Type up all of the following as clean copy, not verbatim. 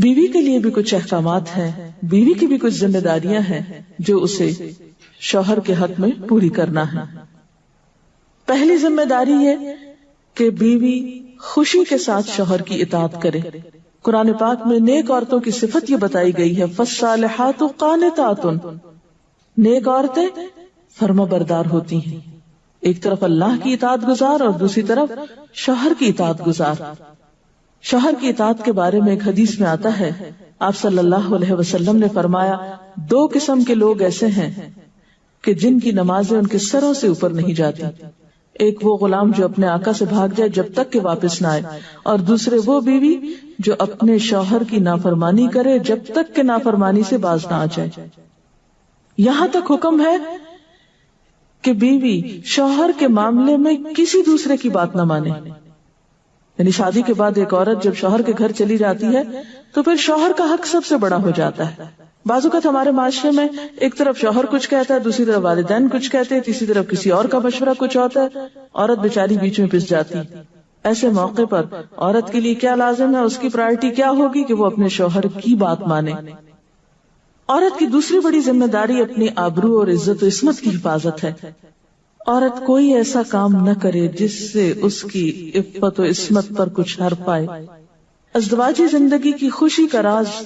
بیوی کے لیے بھی کچھ احکامات ہیں، بیوی کی بھی کچھ ذمہ داریاں ہیں جو اسے شوہر کے حق میں پوری کرنا ہے۔ پہلی ذمہ داری یہ کہ بیوی خوشی کے ساتھ شوہر کی اطاعت کرے۔ قرآن پاک میں نیک عورتوں کی صفت یہ بتائی گئی ہے، فالصالحات قانتات، نیک عورتیں فرما بردار ہوتی ہیں، ایک طرف اللہ کی اطاعت گزار اور دوسری طرف شوہر کی اطاعت گزار۔ شوہر کی اطاعت کے بارے میں ایک حدیث میں آتا ہے، آپ صلی اللہ علیہ وسلم نے فرمایا، دو قسم کے لوگ ایسے ہیں کہ جن کی نمازیں ان کے سروں سے اوپر نہیں جاتی، ایک وہ غلام جو اپنے آقا سے بھاگ جائے جب تک کہ واپس نہ آئے، اور دوسرے وہ بیوی جو اپنے شوہر کی نافرمانی کرے جب تک کہ نافرمانی سے باز نہ آ جائے۔ یہاں تک حکم ہے کہ بیوی شوہر کے معاملے میں کسی دوسرے کی بات نہ مانے، یعنی شادی کے بعد ایک عورت جب شوہر کے گھر چلی جاتی ہے تو پھر شوہر کا حق سب سے بڑا ہو جاتا ہے۔ بعض اوقات ہمارے معاشرے میں ایک طرف شوہر کچھ کہتا ہے، دوسری طرف والدین کچھ کہتے ہیں، تیسری طرف کسی اور کا مشورہ کچھ ہوتا ہے، عورت بیچاری بیچ میں پس جاتی۔ ایسے موقع پر عورت کے لیے کیا لازم ہے، اس کی پرائرٹی کیا ہوگی کہ وہ اپنے شوہر کی بات مانے۔ عورت کی دوسری بڑی ذمہ داری اپنی آبرو اور عزت و عصمت کی حفاظت ہے۔ عورت کوئی ایسا کام نہ کرے جس سے اس کی عفت و عصمت پر کچھ حرف آئے۔ ازدواجی زندگی کی خوشی کا راز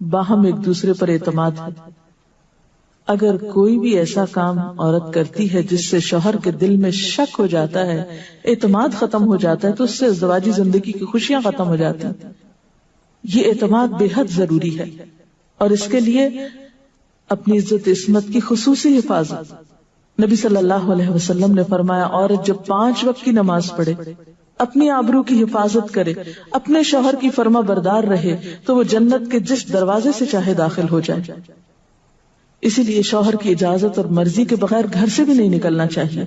باہم ایک دوسرے پر اعتماد ہے۔ اگر کوئی بھی ایسا کام عورت کرتی ہے جس سے شوہر کے دل میں شک ہو جاتا ہے، اعتماد ختم ہو جاتا ہے، تو اس سے ازدواجی زندگی کی خوشیاں ختم ہو جاتی ہیں۔ یہ اعتماد بے حد ضروری ہے، اور اس کے لیے اپنی عزت عصمت کی خصوصی حفاظت۔ نبی صلی اللہ علیہ وسلم نے فرمایا، عورت جب 5 وقت کی نماز پڑھے، اپنی آبرو کی حفاظت کرے، اپنے شوہر کی فرما بردار رہے، تو وہ جنت کے جس دروازے سے چاہے داخل ہو جائے۔ اسی لیے شوہر کی اجازت اور مرضی کے بغیر گھر سے بھی نہیں نکلنا چاہیے۔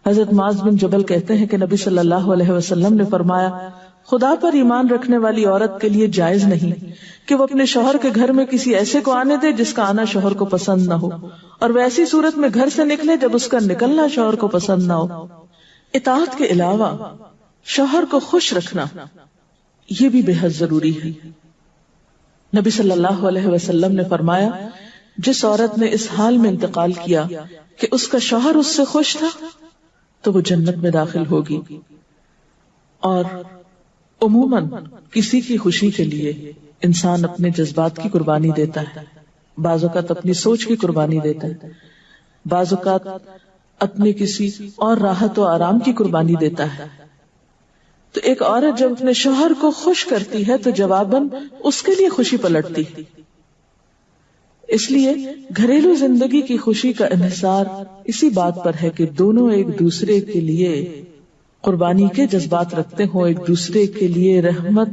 حضرت معاذ بن جبل کہتے ہیں کہ نبی صلی اللہ علیہ وسلم نے فرمایا، خدا پر ایمان رکھنے والی عورت کے لیے جائز نہیں کہ وہ اپنے شوہر کے گھر میں کسی ایسے کو آنے دے جس کا آنا شوہر کو پسند نہ ہو، اور وہ ایسی صورت میں گھر سے نکلے جب اس کا نکلنا شوہر کو پسند نہ ہو۔ اطاعت کے علاوہ شوہر کو خوش رکھنا یہ بھی بے حد ضروری ہے۔ نبی صلی اللہ علیہ وسلم نے فرمایا، جس عورت نے اس حال میں انتقال کیا کہ اس کا شوہر اس سے خوش تھا تو وہ جنت میں داخل ہوگی۔ اور عموماً کسی کی خوشی کے لیے انسان اپنے جذبات کی قربانی دیتا ہے، بعض اوقات اپنی سوچ کی قربانی دیتا ہے، بعض اوقات اپنے کسی اور راحت و آرام کی قربانی دیتا ہے۔ تو ایک عورت جب اپنے شوہر کو خوش کرتی ہے تو جواباً اس کے لیے خوشی پلٹتی ہے۔ اس لیے گھریلو زندگی کی خوشی کا انحصار اسی بات پر ہے کہ دونوں ایک دوسرے کے لیے قربانی کے جذبات رکھتے ہوں، ایک دوسرے کے لیے رحمت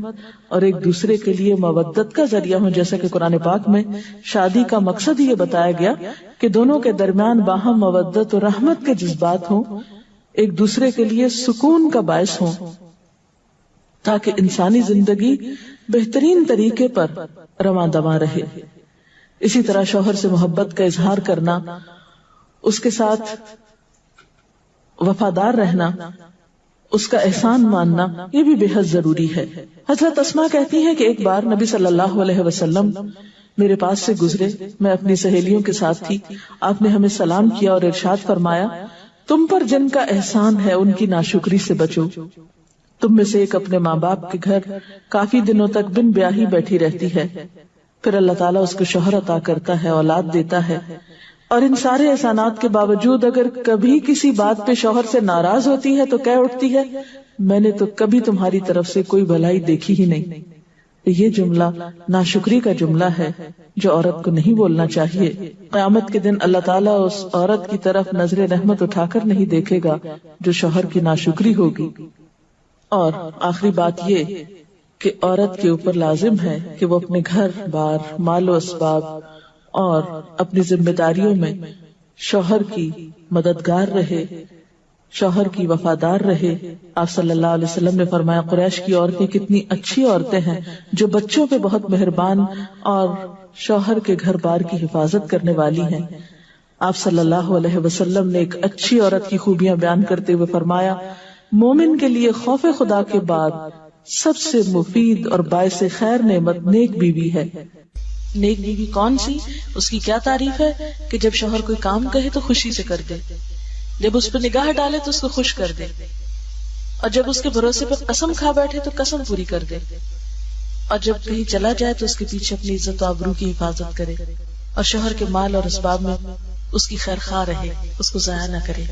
اور ایک دوسرے کے لیے مودت کا ذریعہ ہوں، جیسا کہ قرآن پاک میں شادی کا مقصد یہ بتایا گیا کہ دونوں کے درمیان باہم مودت اور رحمت کے جذبات ہوں، ایک دوسرے کے لیے سکون کا باعث ہوں، تاکہ انسانی زندگی بہترین طریقے پر رواں دواں رہے۔ اسی طرح شوہر سے محبت کا اظہار کرنا، اس کے ساتھ وفادار رہنا، اس کا احسان ماننا، یہ بھی بے حد ضروری ہے۔ حضرت اسماء کہتی ہیں کہ ایک بار نبی صلی اللہ علیہ وسلم میرے پاس سے گزرے، میں اپنی سہیلیوں کے ساتھ تھی، آپ نے ہمیں سلام کیا اور ارشاد فرمایا، تم پر جن کا احسان ہے ان کی ناشکری سے بچو۔ تم میں سے ایک اپنے ماں باپ کے گھر کافی دنوں تک بن بیاہی بیٹھی رہتی ہے، پھر اللہ تعالیٰ اس کو شوہر عطا کرتا ہے، اولاد دیتا ہے، اور ان سارے احسانات کے باوجود اگر کبھی کسی بات پہ شوہر سے ناراض ہوتی ہے تو کہہ اٹھتی ہے، میں نے تو کبھی تمہاری طرف سے کوئی بھلائی دیکھی ہی نہیں۔ یہ جملہ ناشکری کا جملہ ہے جو عورت کو نہیں بولنا چاہیے۔ قیامت کے دن اللہ تعالیٰ اس عورت کی طرف نظر رحمت اٹھا کر نہیں دیکھے گا جو شوہر کی ناشکری ہوگی۔ اور آخری بات یہ کہ عورت کے اوپر لازم ہے کہ وہ اپنے گھر بار، مال و اسباب اور اپنی ذمہ داریوں میں شوہر کی مددگار رہے، شوہر کی وفادار رہے۔ آپ صلی اللہ علیہ وسلم نے فرمایا، قریش کی عورتیں کتنی اچھی عورتیں ہیں جو بچوں پہ بہت مہربان اور شوہر کے گھر بار کی حفاظت کرنے والی ہیں۔ آپ صلی اللہ علیہ وسلم نے ایک اچھی عورت کی خوبیاں بیان کرتے ہوئے فرمایا، مومن کے لیے خوف خدا کے بعد سب سے مفید اور باعث خیر نعمت نیک بیوی ہے. نیک بیوی کون سی؟ اس کی کیا تعریف ہے کہ جب شوہر کوئی کام کہے تو خوشی سے کر دے، جب اس پہ نگاہ ڈالے تو اس کو خوش کر دے، اور جب اس کے بھروسے پہ قسم کھا بیٹھے تو قسم پوری کر دے، اور جب کہیں چلا جائے تو اس کے پیچھے اپنی عزت و آبرو کی حفاظت کرے، اور شوہر کے مال اور اسباب میں اس کی خیر خواہ رہے، اس کو ضائع نہ کرے.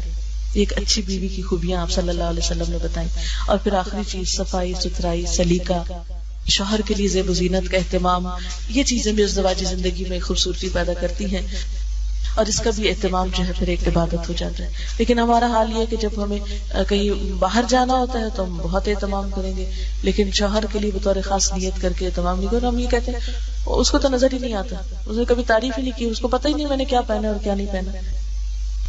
ایک اچھی بیوی کی خوبیاں آپ صلی اللہ علیہ وسلم نے بتائیں. اور پھر آخری چیز صفائی ستھرائی، سلیقہ، شوہر کے لیے زیب و زینت کا اہتمام. یہ چیزیں بھی ازدواجی زندگی میں خوبصورتی پیدا کرتی ہیں، اور اس کا بھی اہتمام جو ہے پھر ایک عبادت ہو جاتا ہے. لیکن ہمارا حال یہ ہے کہ جب ہمیں کہیں باہر جانا ہوتا ہے تو ہم بہت اہتمام کریں گے، لیکن شوہر کے لیے بطور خاص نیت کر کے اہتمام نہیں کریں. ہم یہ کہتے ہیں اس کو تو نظر ہی نہیں آتا، اس نے کبھی تعریف ہی نہیں کی، اس کو پتہ ہی نہیں میں نے کیا پہنا اور کیا نہیں پہنا،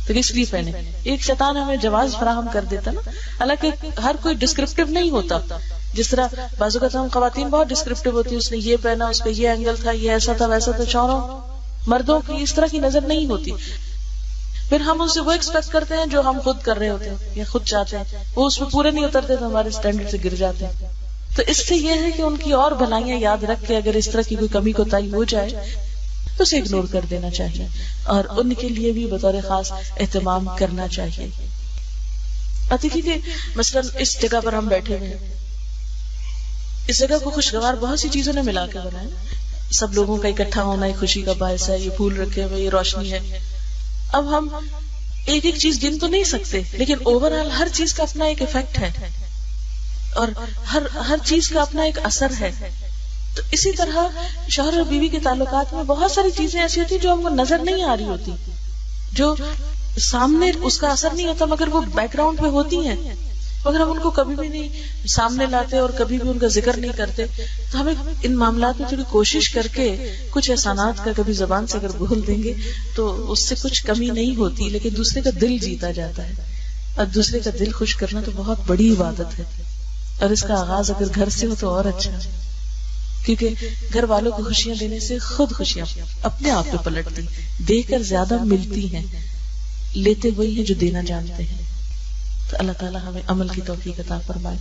تو کس لیے پہنے. ایک شیطان ہمیں جواز فراہم کر دیتا نا. حالانکہ ہر کوئی ڈسکرپٹیو نہیں ہوتا. جس طرح بعض اوقات ہم خواتین بہت ڈسکرپٹیو ہوتی ہے، اس نے یہ پہنا، اس کا یہ اینگل تھا، یہ ایسا تھا ویسا تھا. شوہروں مردوں کی اس طرح کی نظر نہیں ہوتی. پھر ہم ان سے وہ ایکسپیکٹ کرتے ہیں جو ہم خود کر رہے ہوتے ہیں یا خود چاہتے ہیں، وہ اس میں پورے نہیں اترتے تو ہمارے اسٹینڈرڈ سے گر جاتے ہیں. تو اس سے یہ ہے کہ ان کی اور بھلائیاں یاد رکھ کے اگر اس طرح کی کوئی کمی کوتاہی ہو جائے تو اسے اگنور کر دینا چاہیے، اور ان کے لیے بھی بطور خاص اہتمام کرنا چاہیے. اور دیکھیے کہ مثلا اس جگہ پر ہم بیٹھے ہوئے ہیں، اس جگہ کو خوشگوار بہت سی چیزوں نے ملا کے بنایا. سب لوگوں کا اکٹھا ہونا ایک خوشی کا باعث ہے. یہ پھول رکھے ہوئے، یہ روشنی ہے. اب ہم ایک ایک چیز گن تو نہیں سکتے، لیکن اوور آل ہر چیز کا اپنا ایک ایفیکٹ ہے، اور ہر چیز کا اپنا ایک اثر ہے. تو اسی طرح شوہر اور بیوی کے تعلقات میں بہت ساری چیزیں ایسی ہوتی جو ہم کو نظر نہیں آ رہی ہوتی، جو سامنے اس کا اثر نہیں ہوتا، مگر وہ بیک گراؤنڈ پہ ہوتی ہیں، مگر ہم ان کو کبھی بھی نہیں سامنے لاتے اور کبھی بھی ان کا ذکر نہیں کرتے. تو ہمیں ان معاملات میں تھوڑی کوشش کر کے کچھ احسانات کا کبھی زبان سے اگر بول دیں گے تو اس سے کچھ کمی نہیں ہوتی، لیکن دوسرے کا دل جیتا جاتا ہے. اور دوسرے کا دل خوش کرنا تو بہت بڑی عبادت ہے، اور اس کا آغاز اگر گھر سے ہو تو اور اچھا ہے، کیونکہ گھر والوں کو خوشیاں دینے سے خود خوشیاں اپنے آپ پہ پلٹتی، دے کر زیادہ ملتی ہیں، لیتے وہی ہیں جو دینا جانتے ہیں. تو اللہ تعالیٰ ہمیں عمل کی توفیق عطا فرمائے.